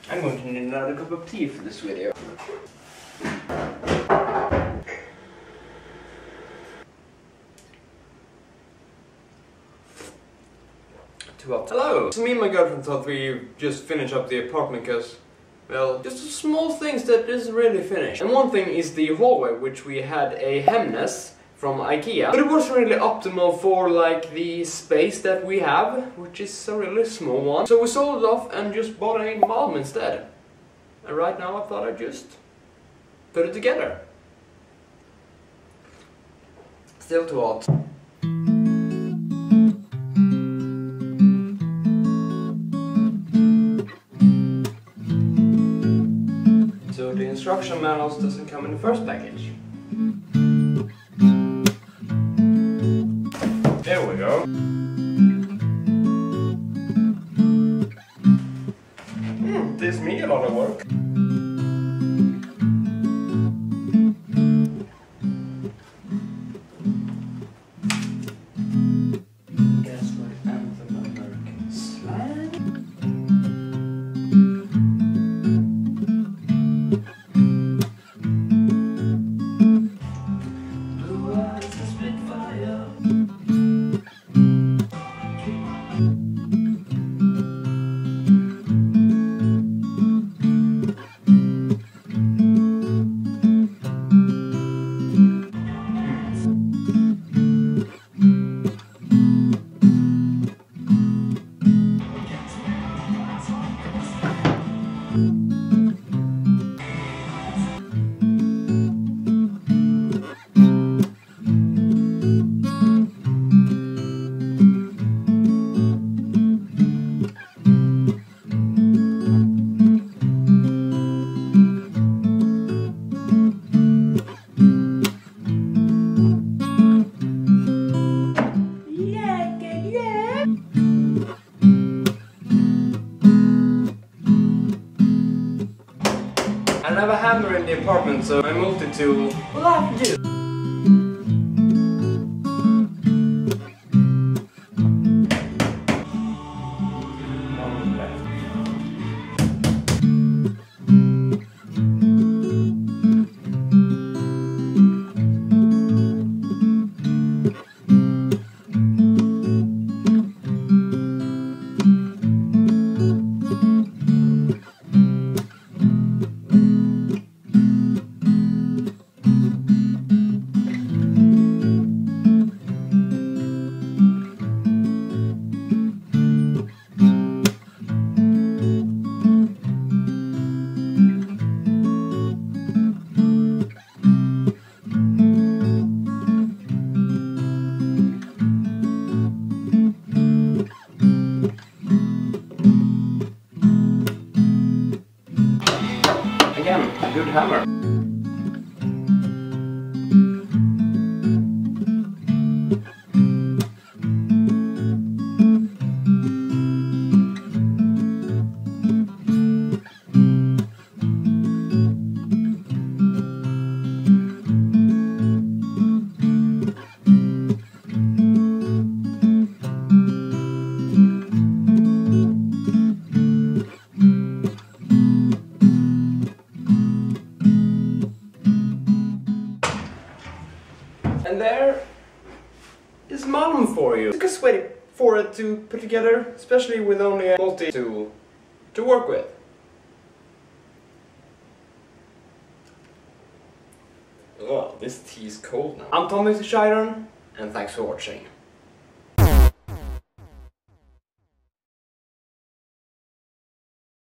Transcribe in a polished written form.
I'm going to need another cup of tea for this video. Too hot. Hello! So me and my girlfriend thought we just finish up the apartment because, well, just small things that isn't really finished. And one thing is the hallway, which we had a Hemnes from IKEA. But it wasn't really optimal for like the space that we have, which is a really small one. So we sold it off and just bought a Malm instead. And right now I thought I'd just put it together. Still too hot. So the instruction manuals doesn't come in the first package. There we go. This me a lot of work. Guess what anthem American slang? Blue eyes and Spitfire. I have a hammer in the apartment, so my multi-tool will have to do. Again, a good hammer. And there is Malm for you. It took us waiting for it to put together, especially with only a multi-tool to work with. Oh, this tea is cold now. I'm Tommy Shiron, and thanks for watching.